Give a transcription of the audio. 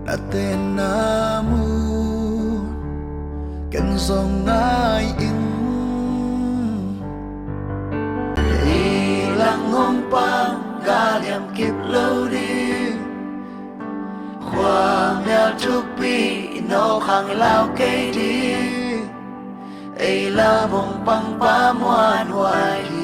na tên namu ken zong ngai in ilang ngong pang galiam kip lâu đi khoang neo chúc pi no khang lao cây đi ấy la bông băng ba muan hoài